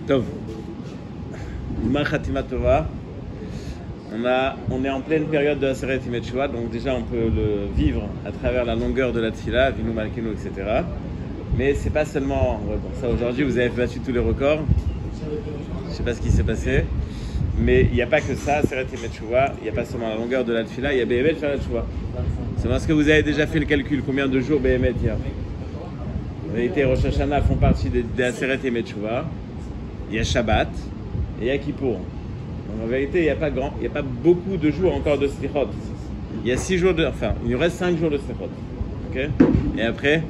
Tov. Gmar Khatima Tova. On est en pleine période de Aseret Yemei Teshuva, donc déjà on peut le vivre à travers la longueur de la Tfila, Avinu Malkeinu, etc. Mais c'est pas seulement ça. Aujourd'hui, vous avez battu tous les records. Je sais pas ce qui s'est passé, mais il n'y a pas que ça, Aseret Yemei Teshuva. Il n'y a pas seulement la longueur de la Tfila, il y a Behemet faire la Teshuva. C'est parce que vous avez déjà fait le calcul, combien de jours Behemet il y a. En réalité, Rosh Hashanah font partie des Aseret Yemei Teshuva. Il y a Shabbat et il y a Kippour. Donc en vérité, il n'y a pas beaucoup de jours encore de Slichot. Il y a 6 jours il nous reste 5 jours de Slichot. Ok? Et après,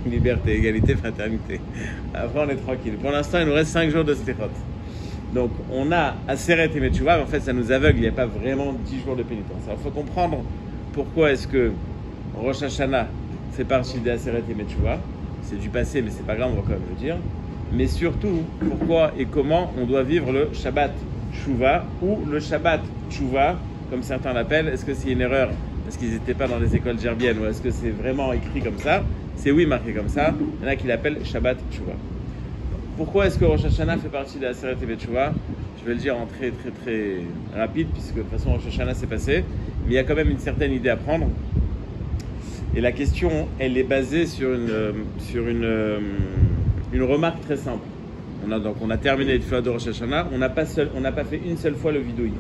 liberté, égalité, fraternité. Après, on est tranquille. Pour l'instant, il nous reste 5 jours de Slichot. Donc, on a Aseret Yemei Teshuva, mais en fait, ça nous aveugle. Il n'y a pas vraiment 10 jours de pénitence. Alors, il faut comprendre pourquoi est-ce que Rosh Hashanah fait partie des Aseret Yemei Teshuva. C'est du passé, mais c'est pas grave, on va quand même le dire. Mais surtout, pourquoi et comment on doit vivre le Shabbat Teshuva ou le Shabbat Teshuva, comme certains l'appellent. Est-ce que c'est une erreur parce qu'ils n'étaient pas dans les écoles gerbiennes ou est-ce que c'est vraiment écrit comme ça? C'est oui, marqué comme ça. Il y en a qui l'appellent Shabbat Teshuva. Pourquoi est-ce que Rosh Hashanah fait partie de la Aseret Yemei Teshuva? Je vais le dire en très rapide, puisque de toute façon Rosh Hashanah s'est passé, mais il y a quand même une certaine idée à prendre. Et la question, elle est basée sur une remarque très simple. On a terminé les tefillah de Rosh Hashanah, on n'a pas fait une seule fois le vidouille.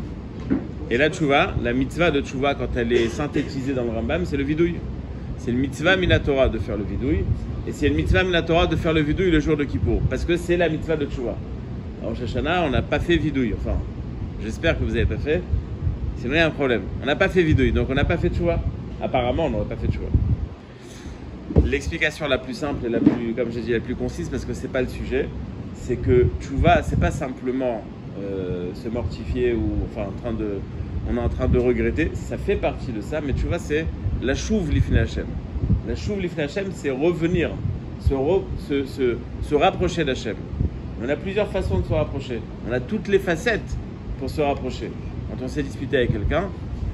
Et la tchouva, la mitzvah de tchouva, quand elle est synthétisée dans le Rambam, c'est le vidouille. C'est le mitzvah minatora de faire le vidouille, et c'est le mitzvah minatora de faire le vidouille le jour de Kippour, parce que c'est la mitzvah de tchouva. À Rosh Hashanah, on n'a pas fait vidouille. Enfin, j'espère que vous n'avez pas fait, sinon il y a un problème. On n'a pas fait vidouille, donc on n'a pas fait tchouva. Apparemment, on n'aurait pas fait tchouva. L'explication la plus simple et la plus, comme j'ai dit, la plus concise, parce que c'est pas le sujet, c'est que tchouva, c'est pas simplement se mortifier ou on est en train de regretter. Ça fait partie de ça, mais tchouva, c'est la chouv lifnei Hashem. La chouv lifnei Hashem, c'est revenir, se rapprocher d'Hashem. On a plusieurs façons de se rapprocher. On a toutes les facettes pour se rapprocher. Quand on s'est disputé avec quelqu'un,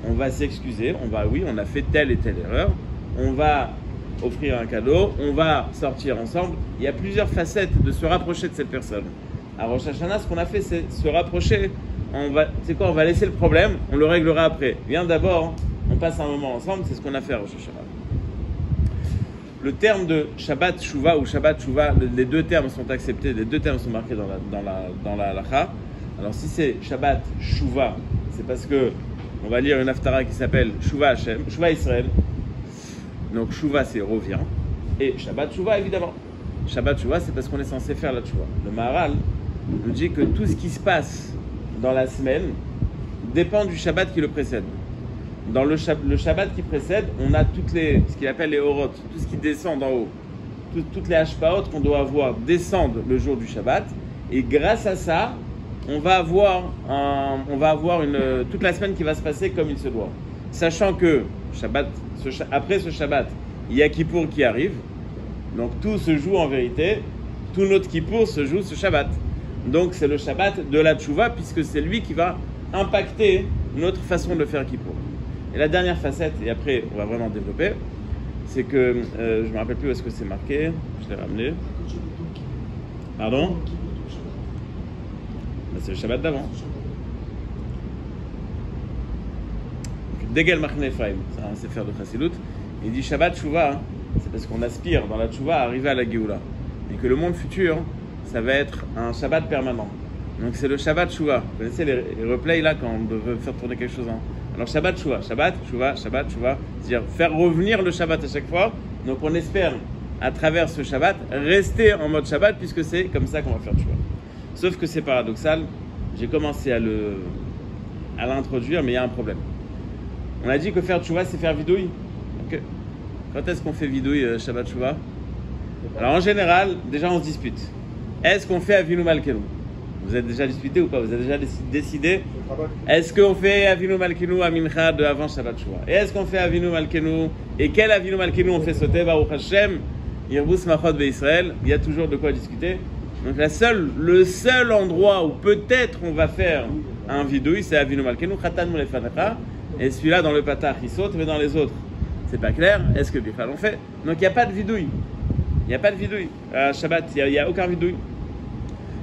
on va s'excuser, on a fait telle et telle erreur, on va offrir un cadeau, on va sortir ensemble. Il y a plusieurs facettes de se rapprocher de cette personne. À Rosh Hashanah, ce qu'on a fait, c'est se rapprocher. On va laisser le problème, on le réglera après. Viens d'abord, on passe un moment ensemble, c'est ce qu'on a fait à Rosh Hashanah. Le terme de Shabbat Teshuva ou Shabbat Teshuva, les deux termes sont acceptés, les deux termes sont marqués dans la halakha. Alors si c'est Shabbat Teshuva, c'est parce que on va lire une haftara qui s'appelle Teshuva Hashem, Teshuva Israël. Donc Teshuva c'est revient, et Shabbat Teshuva évidemment. Shabbat Teshuva c'est parce qu'on est censé faire la Teshuva. Le Maharal nous dit que tout ce qui se passe dans la semaine dépend du Shabbat qui le précède. Dans le Shabbat qui précède, on a ce qu'il appelle les orot, tout ce qui descend d'en haut. Toutes les hashpaot qu'on doit avoir descendent le jour du Shabbat, et grâce à ça, on va avoir toute la semaine qui va se passer comme il se doit. Sachant que après ce Shabbat, il y a Kippour qui arrive, donc tout se joue en vérité, tout notre Kippour se joue ce Shabbat. Donc c'est le Shabbat de la Teshuva, puisque c'est lui qui va impacter notre façon de faire Kippour. Et la dernière facette, et après on va vraiment développer, c'est que, je ne me rappelle plus où est-ce que c'est marqué, je l'ai ramené. Pardon? C'est le Shabbat d'avant. Degel Machne Ephraim, c'est un sefer de Chassidut. Il dit Shabbat Teshuva, c'est parce qu'on aspire dans la Teshuva à arriver à la Géoula. Et que le monde futur, ça va être un Shabbat permanent. Donc c'est le Shabbat Teshuva. Vous connaissez les replays là quand on veut faire tourner quelque chose. Alors Shabbat Teshuva, Shabbat Teshuva, Shabbat Teshuva, c'est-à-dire faire revenir le Shabbat à chaque fois. Donc on espère, à travers ce Shabbat, rester en mode Shabbat, puisque c'est comme ça qu'on va faire Teshuva. Sauf que c'est paradoxal. J'ai commencé à l'introduire, mais il y a un problème. On a dit que faire Teshuva, c'est faire vidouille. Donc, quand est-ce qu'on fait vidouille Shabbat Teshuva? Alors en général, déjà on se dispute. Est-ce qu'on fait Avinu Malkeinu? Vous êtes déjà disputé ou pas? Vous avez déjà décidé? Est-ce qu'on fait Avinu Malkeinu à Mincha de avant Shabbat Teshuva? Et est-ce qu'on fait Avinu Malkeinu? Et quel Avinu Malkeinu on fait sauter? Baruch Hashem, Yirbus Machot Be'Israël. Il y a toujours de quoi discuter. Donc le seul endroit où peut-être on va faire un vidouille, c'est Avinu Malkeinu, Chatan Molefanecha. Et celui-là dans le patach il saute, mais dans les autres c'est pas clair. Est-ce que Bifal on fait? Donc il n'y a pas de vidouille. Il n'y a pas de vidouille. À Shabbat, il n'y a aucun vidouille.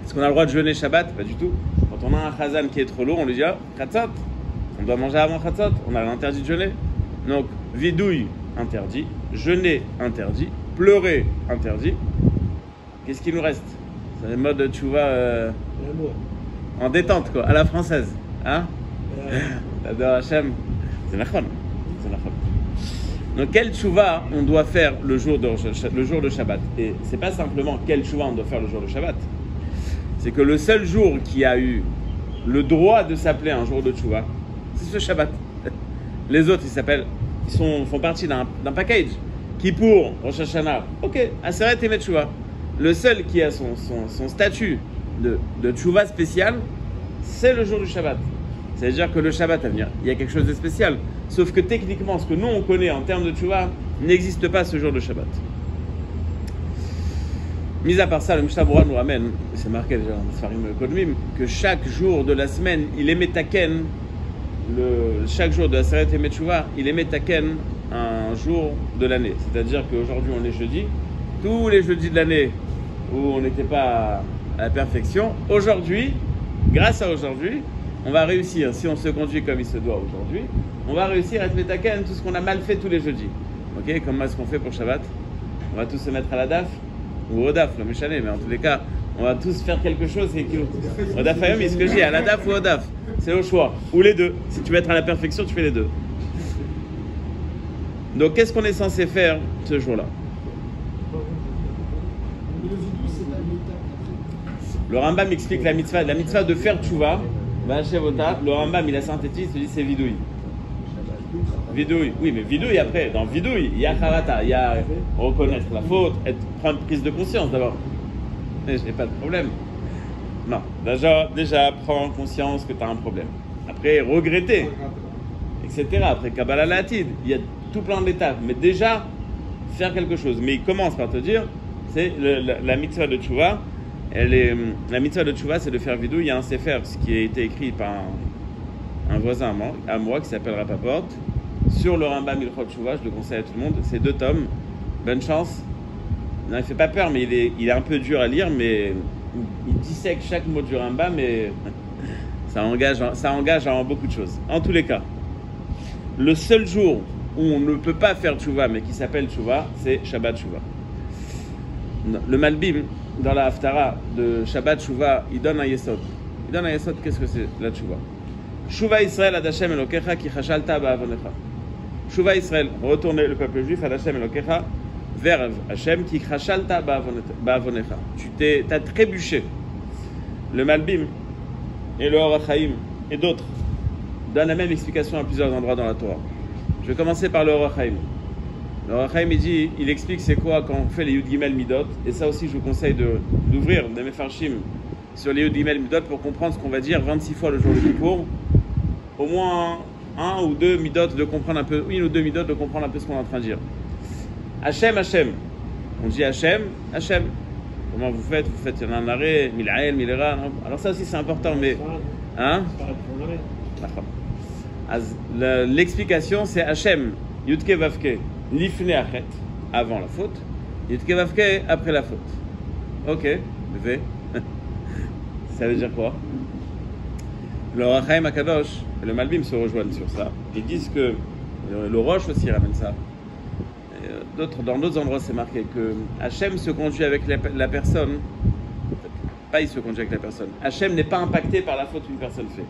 Est-ce qu'on a le droit de jeûner Shabbat? Pas du tout. Quand on a un chazan qui est trop lourd, on lui dit ah, Chatzot, on doit manger avant Chatzot, on a interdit de jeûner. Donc, vidouille, interdit, jeûner, interdit, pleurer, interdit. Qu'est-ce qu'il nous reste? C'est le mode, tu vois, en détente, quoi, à la française. Hein? T'adores Hachem? C'est nachon. C'est nachon. Donc, quel tchouva on doit faire le jour de Shabbat? Et c'est pas simplement quel tchouva on doit faire le jour de Shabbat. C'est que le seul jour qui a eu le droit de s'appeler un jour de tchouva, c'est ce Shabbat. Les autres, ils font partie d'un package. Kippour, Rosh Hashanah, ok, Aseret et Tchouva. Le seul qui a son statut de tchouva spécial, c'est le jour du Shabbat. C'est-à-dire que le Shabbat à venir, il y a quelque chose de spécial. Sauf que techniquement, ce que nous on connaît en termes de tchouva n'existe pas ce jour de Shabbat. Mis à part ça, le Mishnah Berurah nous ramène, c'est marqué déjà dans Sfarim Kodmim, que chaque jour de la semaine, il émet taken, chaque jour de la Aseret et Tchouva, il émet taken un jour de l'année. C'est-à-dire qu'aujourd'hui on est jeudi, tous les jeudis de l'année où on n'était pas à la perfection, aujourd'hui, grâce à aujourd'hui, on va réussir, si on se conduit comme il se doit aujourd'hui, on va réussir à être métaken tout ce qu'on a mal fait tous les jeudis. Ok, comment est-ce qu'on fait pour Shabbat? On va tous se mettre à la DAF ou au DAF, le méchané, mais en tous les cas, on va tous faire quelque chose. Au DAF Ayom, ce que je dis, à la DAF ou au DAF, c'est au choix, ou les deux. Si tu veux être à la perfection, tu fais les deux. Donc, qu'est-ce qu'on est censé faire ce jour-là? Le Rambam explique la mitzvah de faire tchouva. Le Rambam, il a synthétisé, il dit c'est vidouille. Vidouille, oui, mais vidouille après, dans vidouille, il y a charata, il y a reconnaître la faute, prendre prise de conscience d'abord. Mais je n'ai pas de problème. Non, déjà prends conscience que tu as un problème. Après, regretter, etc. Après, Kabbalah Latid, il y a tout plein d'étapes. Mais déjà, faire quelque chose. Mais il commence par te dire, c'est la mitzvah de tchouva. La mitzvah de tchouva, c'est de faire vidouille. Il y a un sefer, ce qui a été écrit par un voisin à moi qui s'appelle Rapaport, sur le Rambam Ilchot Tchouva. Je le conseille à tout le monde. C'est 2 tomes. Bonne chance. Non, il fait pas peur, mais il est un peu dur à lire, mais il dissèque chaque mot du Rambam, mais ça engage en beaucoup de choses. En tous les cas, le seul jour où on ne peut pas faire tchouva, mais qui s'appelle tchouva, c'est Shabbat Tchouva. Le Malbim, dans la Haftara de Shabbat Tchouva, il donne un yesod. Qu'est-ce que c'est la tchouva? Tchouva Israël ad Hashem Elokecha ki chashalta ba'avonecha. Tchouva Israël, retourner le peuple juif ad Hashem Elokecha vers Hashem ki chashalta ba'avonecha. T'as trébuché. Le Malbim et le Or HaChaim et d'autres donnent la même explication à plusieurs endroits dans la Torah. Je vais commencer par le Or HaChaim. Le Or HaChaim, il explique c'est quoi quand on fait les Yud Gimel Midot. Et ça aussi, je vous conseille d'ouvrir des Mefarshim sur les Yud Gimel Midot pour comprendre ce qu'on va dire 26 fois le jour de Kippour. Au moins 1 ou 2 Midot de comprendre un peu, 1 ou 2 Midot de comprendre un peu ce qu'on est en train de dire. Hashem, Hashem. On dit Hashem, Hashem. Comment vous faites? Vous faites un arrêt, Milael, Milera. Alors ça aussi c'est important, mais... Hein? L'explication c'est Hashem, Yudke Vavke, Lifne Achet, avant la faute, Yudke Vavke, après la faute. Ok, V. Ça veut dire quoi? Le Or HaChaim Akadosh et le Malbim se rejoignent sur ça. Ils disent que, le Roche aussi ramène ça. Dans d'autres endroits, c'est marqué que Hachem se conduit avec la personne. Pas il se conduit avec la personne. Hachem n'est pas impacté par la faute qu'une personne fait.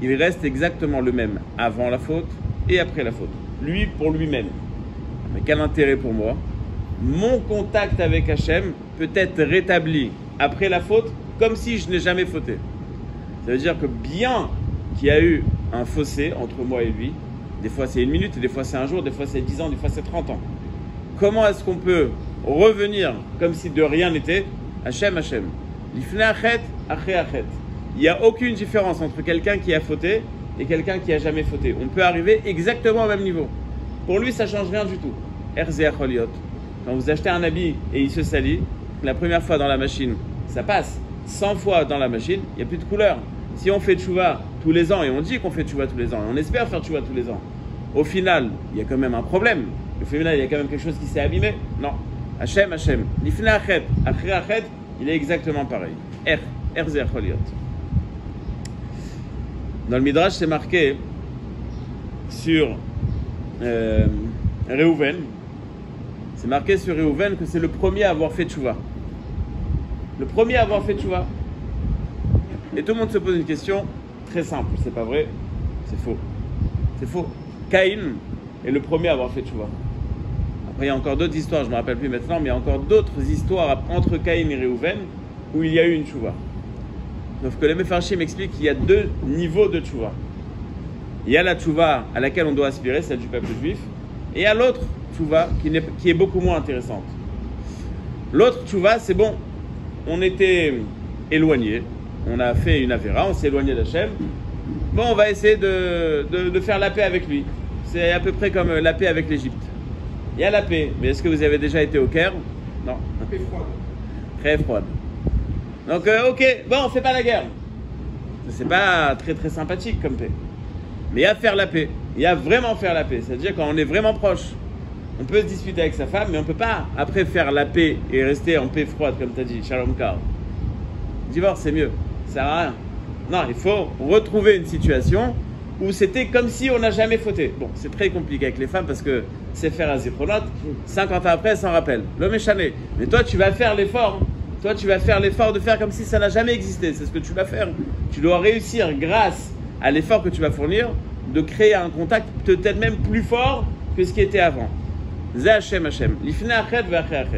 Il reste exactement le même avant la faute et après la faute. Lui pour lui-même. Mais quel intérêt pour moi? Mon contact avec Hachem peut être rétabli après la faute comme si je n'ai jamais fauté. Ça veut dire que bien qu'il y a eu un fossé entre moi et lui, des fois c'est 1 minute, des fois c'est 1 jour, des fois c'est 10 ans, des fois c'est 30 ans. Comment est-ce qu'on peut revenir comme si de rien n'était? Hachem, Hachem. Lifne achet, achet, achet. Il n'y a aucune différence entre quelqu'un qui a fauté et quelqu'un qui n'a jamais fauté. On peut arriver exactement au même niveau. Pour lui, ça ne change rien du tout. Erzeh acholiot. Quand vous achetez un habit et il se salit, la première fois dans la machine, ça passe. 100 fois dans la machine, il n'y a plus de couleur. Si on fait tchouva tous les ans, et on dit qu'on fait tchouva tous les ans, et on espère faire tchouva tous les ans, au final, il y a quand même un problème. Au final, il y a quand même quelque chose qui s'est abîmé. Non. Hachem, Hachem. Lifne achet, achet, achet, il est exactement pareil. Erzer Choliot. Dans le Midrash, c'est marqué sur Réhouven. C'est marqué sur Réhouven que c'est le premier à avoir fait tchouva. Le premier à avoir fait tchouva. Et tout le monde se pose une question très simple. C'est pas vrai, c'est faux. C'est faux. Caïn est le premier à avoir fait tchouva. Après, il y a encore d'autres histoires, je ne me rappelle plus maintenant, mais il y a encore d'autres histoires entre Caïn et Réhouven où il y a eu une tchouva. Sauf que les Mefarshim expliquent qu'il y a deux niveaux de tchouva. Il y a la tchouva à laquelle on doit aspirer, celle du peuple juif, et il y a l'autre tchouva qui est beaucoup moins intéressante. L'autre tchouva, c'est bon, on était éloigné, on a fait une avéra, on s'est éloigné d'Hachem. Bon, on va essayer de faire la paix avec lui. C'est à peu près comme la paix avec l'Égypte. Il y a la paix, mais est-ce que vous avez déjà été au Caire? Non. Paix froide. Très froide. Donc, ok, bon, on fait pas la guerre. C'est pas très très sympathique comme paix. Mais il y a faire la paix. Il y a vraiment faire la paix. C'est-à-dire quand on est vraiment proche. On peut se disputer avec sa femme, mais on ne peut pas après faire la paix et rester en paix froide, comme tu as dit, Shalom Kar. Divorce, c'est mieux. Ça sert à rien. Non, il faut retrouver une situation où c'était comme si on n'a jamais fauté. Bon, c'est très compliqué avec les femmes parce que c'est faire un zichronot. 50 ans après, elles s'en rappellent. L'homme est chané. Mais toi, tu vas faire l'effort. Toi, tu vas faire l'effort de faire comme si ça n'a jamais existé. C'est ce que tu vas faire. Tu dois réussir, grâce à l'effort que tu vas fournir, de créer un contact peut-être même plus fort que ce qui était avant. Zé Hachem Hachem.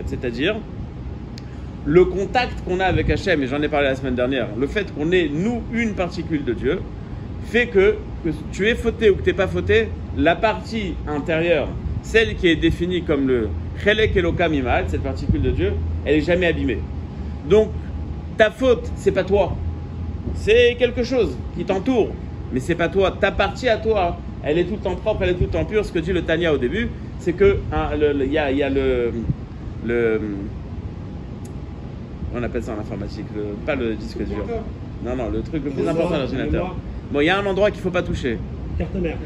C'est-à-dire le contact qu'on a avec Hachem, et j'en ai parlé la semaine dernière, le fait qu'on est, nous, une particule de Dieu, fait que tu aies fauté ou que tu n'aies pas fauté, la partie intérieure, celle qui est définie comme le Chelek Elokam Imal, cette particule de Dieu, elle n'est jamais abîmée. Donc, ta faute, c'est pas toi. C'est quelque chose qui t'entoure, mais c'est pas toi. Ta partie à toi, elle est tout le temps propre, elle est tout le temps pure. Ce que dit le Tanya au début, c'est que il y a le on appelle ça en informatique, pas le disque dur. Non, le truc le plus important dans l'ordinateur. Bon, il y a un endroit qu'il ne faut pas toucher. Carte mère.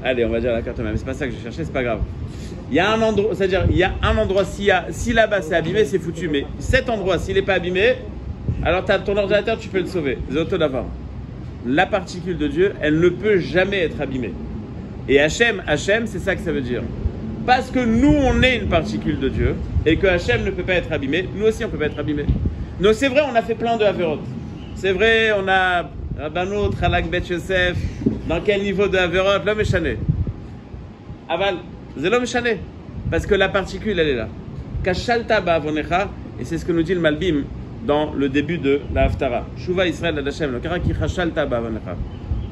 Allez, on va dire la carte mère, mais c'est pas ça que je cherchais, c'est pas grave. Il y a un endroit, c'est-à-dire, il y a un endroit, si là-bas c'est abîmé, c'est foutu. Mais cet endroit, s'il n'est pas abîmé, alors ton ordinateur, tu peux le sauver. Zéoto d'avant. La particule de Dieu, elle ne peut jamais être abîmée. Et Hachem, c'est ça que ça veut dire. Parce que nous, on est une particule de Dieu, et que Hachem ne peut pas être abîmé, nous aussi, on ne peut pas être abîmé. Donc c'est vrai, on a fait plein de Haverot. C'est vrai, on a Rabbanot, Chalak Bet Yosef, dans quel niveau de Haverot, l'homme est chané. Aval, c'est l'homme est chané. Parce que la particule, elle est là. Kashalta ba'avonecha, et c'est ce que nous dit le Malbim dans le début de la Haftara. Shuva Israël ad Hashem Elokecha ki kashalta ba'avonecha.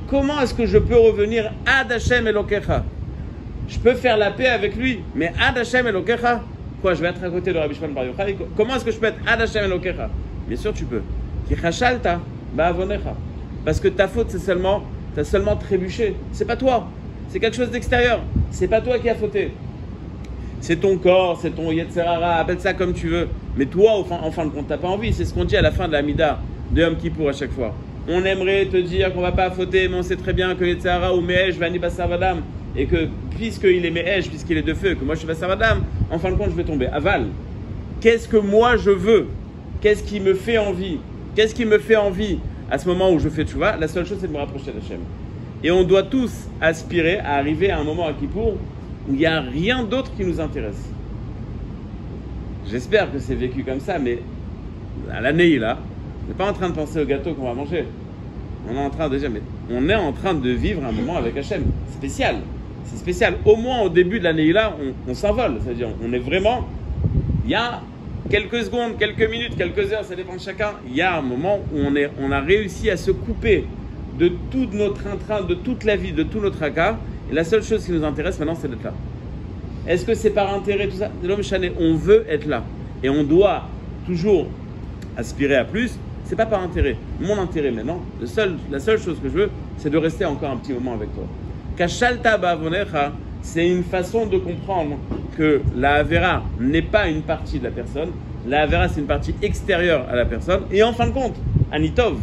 Comment est-ce que je peux revenir ad Hashem Elokecha? Je peux faire la paix avec lui, mais ad Hashem Elokecha, quoi, je vais être à côté de Rabbi Shimon Bar Yochai? Comment est-ce que je peux être ad Hashem Elokecha? Bien sûr, tu peux. Ki kashalta ba'avonecha. Parce que ta faute, c'est t'as seulement trébuché. C'est pas toi. C'est quelque chose d'extérieur. C'est pas toi qui as fauté. C'est ton corps, c'est ton Yetzerara, appelle ça comme tu veux. Mais toi, en fin de compte, t'as pas envie. C'est ce qu'on dit à la fin de la Mida de Yom Kippour à chaque fois. On aimerait te dire qu'on va pas fauter, mais on sait très bien que Yetzerara ou Me'esh Vani Basarvadam, et que puisqu'il est Me'esh, puisqu'il est de feu, que moi je suis Basarvadam, en fin de compte, je vais tomber. Aval. Qu'est-ce que moi je veux? Qu'est-ce qui me fait envie? Qu'est-ce qui me fait envie à ce moment où je fais tchouva? La seule chose, c'est de me rapprocher d'Hachem. Et on doit tous aspirer à arriver à un moment à Kippour où il n'y a rien d'autre qui nous intéresse. J'espère que c'est vécu comme ça, mais à l'année là, on n'est pas en train de penser au gâteau qu'on va manger. On est en train de vivre un moment avec Hachem. Spécial. C'est spécial. Au moins au début de l'année là, on s'envole. C'est-à-dire, on est vraiment. Il y a quelques secondes, quelques minutes, quelques heures, ça dépend de chacun. Il y a un moment où on a réussi à se couper de tout notre train-train, de toute la vie, de tout notre tracas. Et la seule chose qui nous intéresse maintenant, c'est d'être là. Est-ce que c'est par intérêt, tout ça? L'homme chané, on veut être là. Et on doit toujours aspirer à plus. C'est pas par intérêt. Mon intérêt maintenant, la seule chose que je veux, c'est de rester encore un petit moment avec toi. Kashalta ba'avonecha, c'est une façon de comprendre que la Havera n'est pas une partie de la personne. La Havera, c'est une partie extérieure à la personne. Et en fin de compte, Anitov,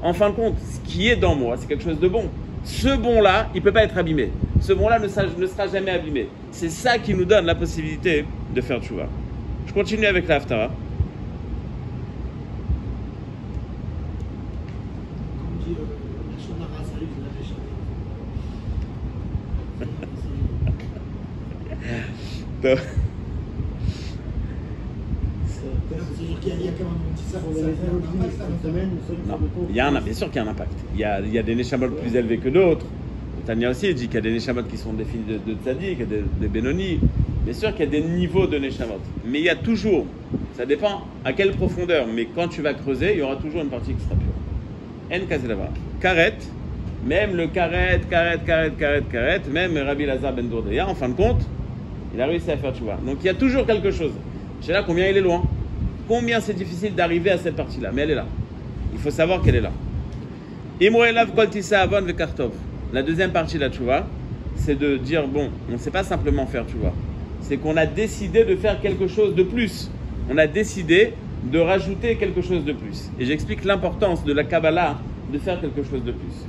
en fin de compte, ce qui est dans moi, c'est quelque chose de bon. Ce bon-là, il ne peut pas être abîmé. Ce bon-là ne sera jamais abîmé. C'est ça qui nous donne la possibilité de faire tchouva. Je continue avec la Haftara. dit la Shonara, ça arrive de la Récha. C'est-à-dire qu'il y a quand même un petit ça pour non, bien sûr qu'il y a un impact. Il y a des Neshamot plus élevés que d'autres. Tania aussi dit qu'il y a des Neshamot qui sont définis de Tzadik, des Benoni. Bien sûr qu'il y a des niveaux de Neshamot. Mais il y a toujours, ça dépend à quelle profondeur, mais quand tu vas creuser, il y aura toujours une partie qui sera pure. En Kazelava. Karet, même le Karet, même Rabbi Lazar ben Dourdeya, en fin de compte, il a réussi à faire tchouva. Donc il y a toujours quelque chose. Je sais là combien il est loin. Combien c'est difficile d'arriver à cette partie-là. Mais elle est là. Il faut savoir qu'elle est là. Imroelav kol tisa avon vekartov. La deuxième partie de la tchouva, c'est de dire, bon, on ne sait pas simplement faire tchouva. C'est qu'on a décidé de faire quelque chose de plus. On a décidé de rajouter quelque chose de plus. Et j'explique l'importance de la Kabbalah de faire quelque chose de plus.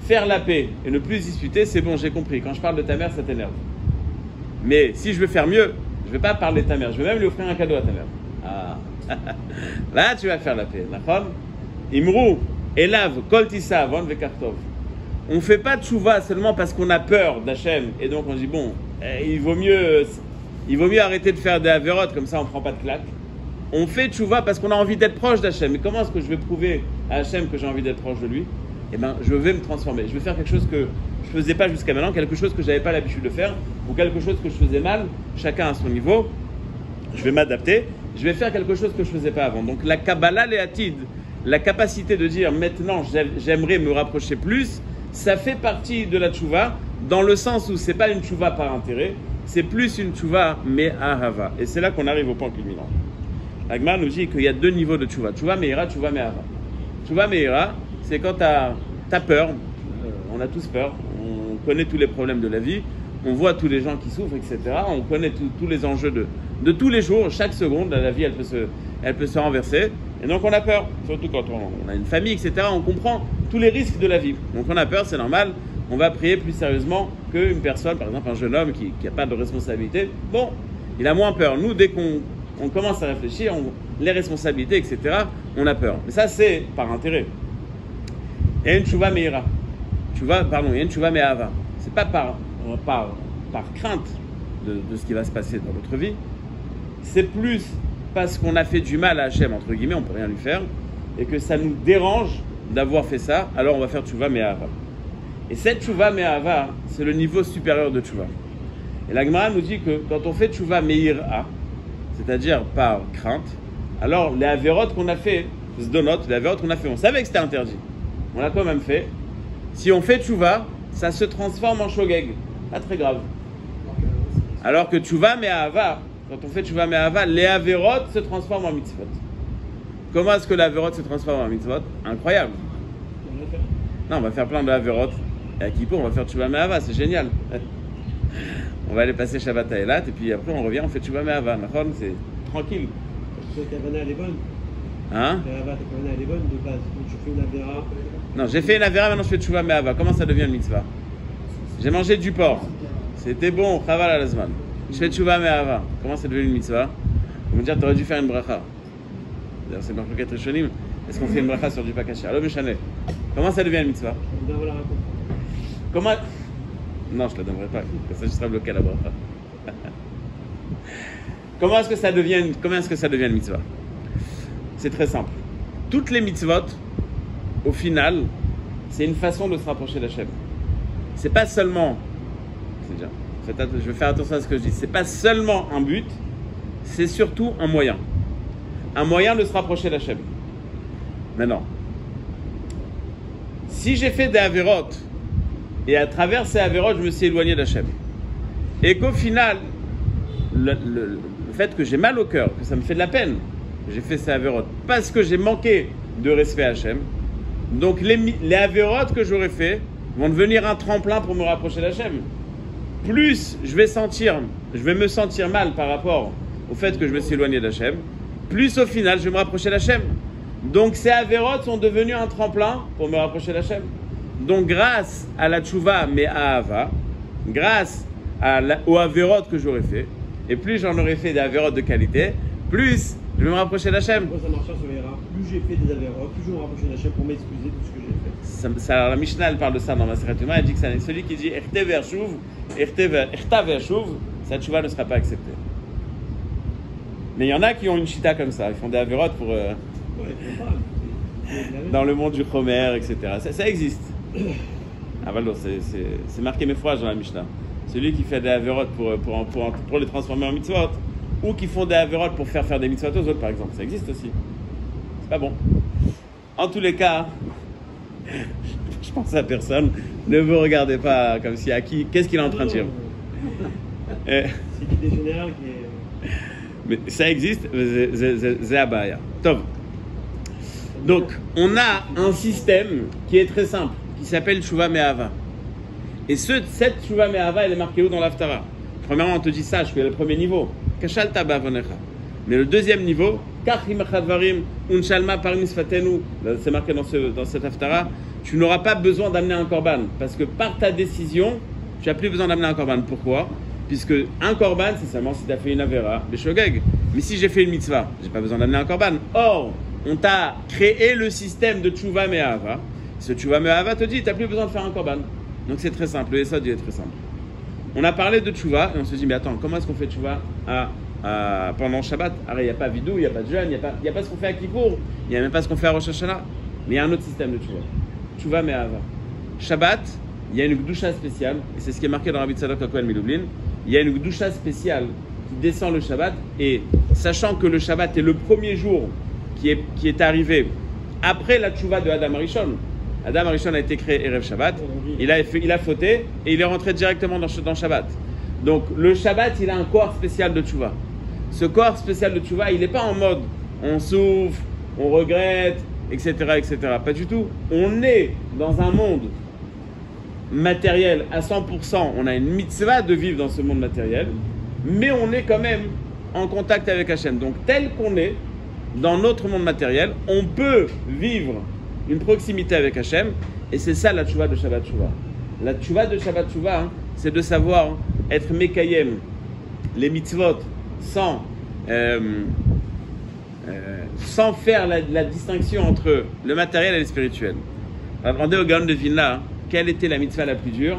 Faire la paix et ne plus discuter, c'est bon, j'ai compris. Quand je parle de ta mère, ça t'énerve. Mais si je veux faire mieux, je ne vais pas parler de ta mère. Je vais même lui offrir un cadeau à ta mère. Ah. Là, tu vas faire la paix. Imrou, elav, kol tisa avon vekartov. On ne fait pas de tchouva seulement parce qu'on a peur d'Hachem. Et donc on dit, bon, il vaut mieux arrêter de faire des avérotes, comme ça on ne prend pas de claque. On fait tchouva parce qu'on a envie d'être proche d'Hachem. Mais comment est-ce que je vais prouver à Hachem que j'ai envie d'être proche de lui? Eh bien, je vais me transformer. Je vais faire quelque chose que je ne faisais pas jusqu'à maintenant, quelque chose que je n'avais pas l'habitude de faire, ou quelque chose que je faisais mal, chacun à son niveau. Je vais m'adapter. Je vais faire quelque chose que je ne faisais pas avant. Donc la Kabbalah Léatid, la capacité de dire maintenant j'aimerais me rapprocher plus, ça fait partie de la tchouva, dans le sens où c'est pas une tchouva par intérêt, c'est plus une tchouva mais ahava. Et c'est là qu'on arrive au point culminant. L'Agmar nous dit qu'il y a deux niveaux de tchouva. Tchouva meira, tchouva me'ahava. Tchouva meira, c'est quand tu as peur, on a tous peur, on connaît tous les problèmes de la vie, on voit tous les gens qui souffrent, etc. On connaît tous les enjeux de tous les jours, chaque seconde, la vie elle peut se renverser. Et donc on a peur, surtout quand on a une famille, etc. On comprend tous les risques de la vie. Donc on a peur, c'est normal. On va prier plus sérieusement qu'une personne, par exemple un jeune homme qui n'a pas de responsabilité. Bon, il a moins peur. Nous, dès qu'on commence à réfléchir, les responsabilités, etc., on a peur. Mais ça, c'est par intérêt. Et une tchouva meira. Il y a une tchouva me'ava. C'est pas par crainte de ce qui va se passer dans notre vie. C'est plus parce qu'on a fait du mal à Hachem, entre guillemets, on ne peut rien lui faire, et que ça nous dérange d'avoir fait ça, alors on va faire tchouva me'ava. Et cette tchouva me'ava, c'est le niveau supérieur de tchouva. Et la Gemara nous dit que quand on fait tchouva me'ira, c'est-à-dire par crainte, alors les avérotes qu'on a fait, les avérotes qu'on a fait, on savait que c'était interdit. On l'a quand même fait. Si on fait tchouva, ça se transforme en shogeg. Pas très grave. Alors que tchouva me'ava, quand on fait tchouva me'ava, les avérotes se transforment en mitzvot. Comment est-ce que l'avérote se transforme en mitzvot? Incroyable. Non, on va faire plein de avérotes. Et à Kippour, on va faire tchouva me'ava, c'est génial. On va aller passer Shabbat à Elat, et puis après on revient, on fait tchouva me'ava. C'est tranquille. Ta kavana, elle est bonne. Hein? Ta kavana, elle est bonne de base. Donc tu fais une avéra. Non, j'ai fait une avéra, maintenant je fais tchouva me'ava. Comment ça devient une mitzvah? J'ai mangé du porc. C'était bon, chaval à la zman. Je fais tchouva me'ava. Comment c'est devenu une mitzvah? Vous me dire, tu aurais dû faire une bracha. D'ailleurs, c'est marqué très cholim. Est-ce qu'on fait une bracha sur du pakaché? Alors, Méchané, comment ça devient une mitzvah? Comment? Non, je ne la donnerai pas. Comme ça, je serai bloqué à la bracha. Comment est-ce que ça devient une mitzvah? C'est très simple. Toutes les mitzvot, au final, c'est une façon de se rapprocher d'Hachem. C'est pas seulement, je vais faire attention à ce que je dis, c'est pas seulement un but, c'est surtout un moyen. Un moyen de se rapprocher d'Hachem. Maintenant, si j'ai fait des avérotes, et à travers ces avérotes, je me suis éloigné d'Hachem, et qu'au final, le fait que j'ai mal au cœur, que ça me fait de la peine, j'ai fait ces avérotes, parce que j'ai manqué de respect à Hachem, donc les avérotes que j'aurais fait vont devenir un tremplin pour me rapprocher d'Hachem. Plus je vais me sentir mal par rapport au fait que je me suis éloigné d'Hachem, plus au final je vais me rapprocher d'Hachem. Donc ces avérotes sont devenus un tremplin pour me rapprocher d'Hachem. Donc grâce à la tchouva me'ahava, grâce aux avérotes que j'aurais fait, et plus j'en aurais fait des avérotes de qualité, plus Je vais me rapprocher d'Hachem. Moi, ça marchera sur les rats. Plus j'ai fait des avérotes, plus je vais me rapprocher d'Hachem pour m'excuser de tout ce que j'ai fait. Alors, la Mishnah, elle parle de ça dans Maseret Yoma. Elle dit que c'est celui qui dit Erte ve'ashuv, Erta ve'ashuv, sa tchouva ne sera pas acceptée. Mais il y en a qui ont une chita comme ça. Ils font des avérotes pour. Ouais, faut pas. Dans le monde du Chomer, etc. Ça existe. Ah, voilà, c'est marqué méfroage dans la Mishnah. Celui qui fait des avérotes pour les transformer en mitzvot, ou qui font des avérotes pour faire des mitzvot aux autres, par exemple. Ça existe aussi. C'est pas bon. En tous les cas, je pense à personne. Ne vous regardez pas comme si à qui. Qu'est-ce qu'il est en train de dire? C'est l'idée générale qui est. Mais ça existe, c'est abaya. Top. Donc, on a un système qui est très simple, qui s'appelle Tshuva Me'ava. Et cette Tshuva Me'ava, elle est marquée où dans l'Haftara? Premièrement, on te dit ça, je fais le premier niveau. Kashal Taba Vonecha. Mais le deuxième niveau, Kachim Achadvarim, Unshalma Parim Sfatenu, c'est marqué dans cette Haftara, tu n'auras pas besoin d'amener un korban. Parce que par ta décision, tu n'as plus besoin d'amener un korban. Pourquoi? Puisque un korban, c'est seulement si tu as fait une avera, des shogeg. Mais si j'ai fait une mitzvah, je n'ai pas besoin d'amener un korban. Or, on t'a créé le système de Tshuva Me'ava. Ce Tshuva Me'ava te dit, tu n'as plus besoin de faire un korban. Donc c'est très simple, le Yesod est très simple. On a parlé de Tshuva et on se dit, mais attends, comment est-ce qu'on fait Tshuva pendant Shabbat? Alors il n'y a pas vidou, il n'y a pas de jeûne, il n'y a pas ce qu'on fait à Kippour, il n'y a même pas ce qu'on fait à Rosh Hashanah. Mais il y a un autre système de Tshuva. Tshuva Me'ava. Shabbat, il y a une Gdusha spéciale, et c'est ce qui est marqué dans Rabbi Tzadok HaKohen Milublin. Il y a une Gdusha spéciale qui descend le Shabbat, et sachant que le Shabbat est le premier jour qui est arrivé après la Tshuva de Adam Arishon. Adam Arishon a été créé Erev Shabbat, il a fauté et il est rentré directement dans Shabbat. Donc le Shabbat, il a un corps spécial de Tshuva. Ce corps spécial de Tshuva, il n'est pas en mode on souffre, on regrette, etc., etc. Pas du tout. On est dans un monde matériel à 100%. On a une mitzvah de vivre dans ce monde matériel, mais on est quand même en contact avec Hachem. Donc tel qu'on est dans notre monde matériel, on peut vivre une proximité avec Hachem, et c'est ça la tchouva de Shabbat Tchouva. La tchouva de Shabbat Tchouva, c'est de savoir être mekayem, les mitzvot, sans faire la distinction entre le matériel et le spirituel. On va demander au Gaon de Vilna quelle était la mitzvah la plus dure.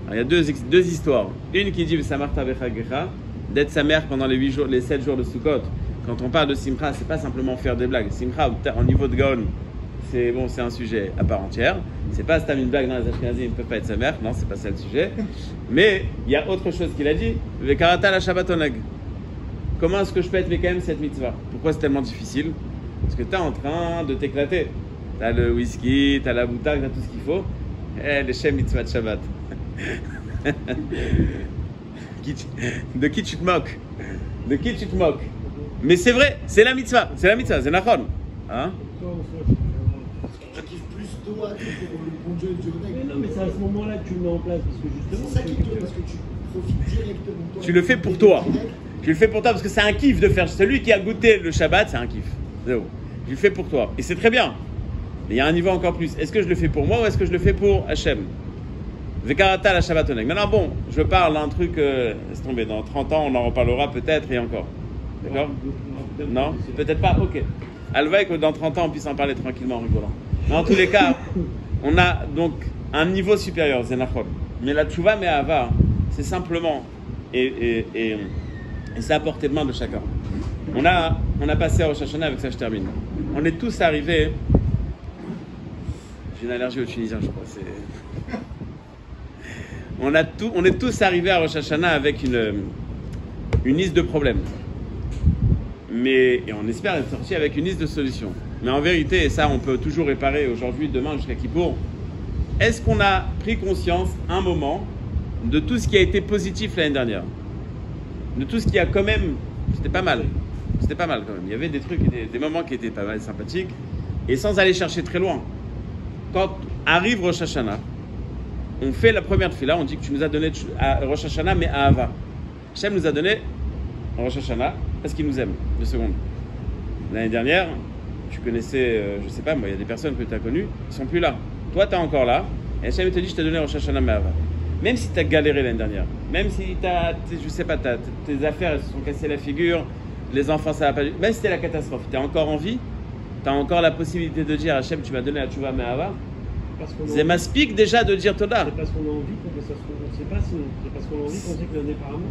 Alors, il y a deux histoires. Une qui dit Samarta Bechagecha, d'être sa mère pendant les 7 jours de Sukkot. Quand on parle de Simcha, c'est pas simplement faire des blagues. Simcha, au niveau de Gaon, c'est un sujet à part entière. C'est pas si t'as une blague dans les Ashkenazim, ils ne peuvent pas être sa mère. Non, c'est pas ça le sujet. Mais il y a autre chose qu'il a dit. Vekarata la Shabbatonag. Comment est-ce que je peux être Mekayem cette mitzvah? Pourquoi c'est tellement difficile? Parce que tu es en train de t'éclater. Tu as le whisky, tu as la bouteille, tu as tout ce qu'il faut. Les Shem mitzvah de Shabbat. De qui tu te moques? De qui tu te moques? Mais c'est vrai, c'est la mitzvah, c'est nachon. Hein? Tu kiffes plus toi que pour le bon Dieu du Reneg. Mais non, mais c'est à ce moment-là que tu le mets en place, parce que justement. C'est ça qui te parce que tu profites directement. Toi, tu le fais pour toi. Tu le fais pour toi parce que c'est un kiff de faire. Celui qui a goûté le Shabbat, c'est un kiff. Zéro. Tu le fais pour toi. Et c'est très bien. Mais il y a un niveau encore plus. Est-ce que je le fais pour moi ou est-ce que je le fais pour Hachem? Vekarata la Shabbatoneg. Maintenant, bon, je parle d'un truc, laisse tomber, dans 30 ans, on en reparlera peut-être et encore. D'accord? Non? Peut-être pas? Ok. Alvaï que dans 30 ans, on puisse en parler tranquillement en rigolant. Mais en tous les cas, on a donc un niveau supérieur, Zenachol. Mais la Tchouva Me'ava, c'est simplement, et c'est à portée de main de chacun. On a passé à Rosh Hashanah, avec ça je termine. On est tous arrivés. J'ai une allergie aux Tunisiens, je crois. On est tous arrivés à Rosh Hashanah avec une liste de problèmes. Et on espère être sorti avec une liste de solutions. Mais en vérité, et ça on peut toujours réparer aujourd'hui, demain jusqu'à Kippour, est-ce qu'on a pris conscience un moment de tout ce qui a été positif l'année dernière? De tout ce qui a quand même... C'était pas mal. C'était pas mal quand même. Il y avait des trucs, des moments qui étaient pas mal sympathiques. Et sans aller chercher très loin. Quand arrive Rosh Hashanah, on fait la première tefila, on dit que tu nous as donné à Rosh Hashanah, mais à Ahava. Hachem nous a donné Rosh Hashanah parce qu'il nous aime. 2 secondes. L'année dernière, tu connaissais, je sais pas moi, il y a des personnes que tu as connues, ils sont plus là. Toi, tu es encore là. Et Hachem te dit, je t'ai donné Rosh Hashanah, mais à Ahava. Même si tu as galéré l'année dernière, même si je sais pas, tes affaires elles se sont cassées la figure, les enfants, ça va pas. Même si c'était la catastrophe, tu es encore en vie, tu as encore la possibilité de dire Hachem, tu m'as donné la tchouva me'ava. C'est maspique déjà de dire Toda. C'est parce qu'on a envie qu'on fait ça, on ne sait pas sinon. C'est parce qu'on a envie qu'on sait qu'il a donné par amour.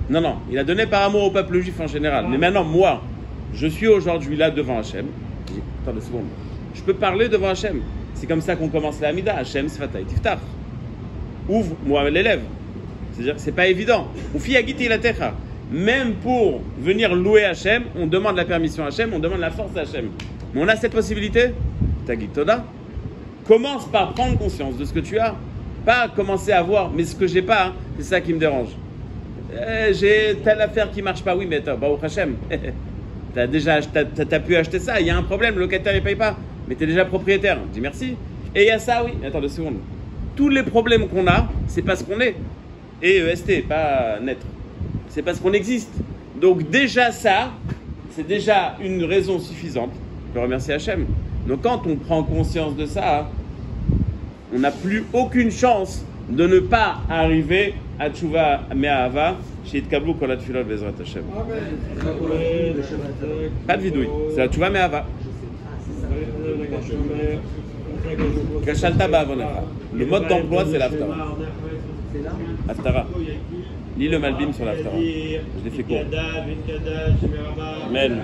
Non, non, il a donné par amour au peuple juif en général. Mais maintenant, moi, je suis aujourd'hui là devant Hachem. Attends 2 secondes. Je peux parler devant Hachem. C'est comme ça qu'on commence la Hamida. Hachem, Sfatay, Tiftach. Ouvre-moi les lèvres. C'est-à-dire que c'est pas évident. Ou fiagiti la techa. Même pour venir louer Hachem, on demande la permission à Hachem, on demande la force d'Hachem. Mais on a cette possibilité. Tagit Toda. Commence par prendre conscience de ce que tu as. Pas commencer à voir, mais ce que j'ai pas, hein, c'est ça qui me dérange. J'ai telle affaire qui marche pas. Oui, mais attends, Baruch Hachem. T'as pu acheter ça, il y a un problème, le locataire ne paye pas, mais tu es déjà propriétaire. Dis merci. Et il y a ça, oui. Attends 2 secondes. Tous les problèmes qu'on a, c'est parce qu'on est. Et EST, pas naître. C'est parce qu'on existe. Donc déjà ça, c'est déjà une raison suffisante de remercier Hachem. Donc quand on prend conscience de ça, on n'a plus aucune chance de ne pas arriver à Tchouva Me'ahava chez Itkablu Kol HaTfilot Bezrat Hachem. Pas de vidouille, c'est la Tchouva Me'ahava. Kashalta Ba'avonecha. Le mode d'emploi, c'est l'Aftara. Aftara. Lis le Malbim sur l'Aftara. Je l'ai fait court. Amen.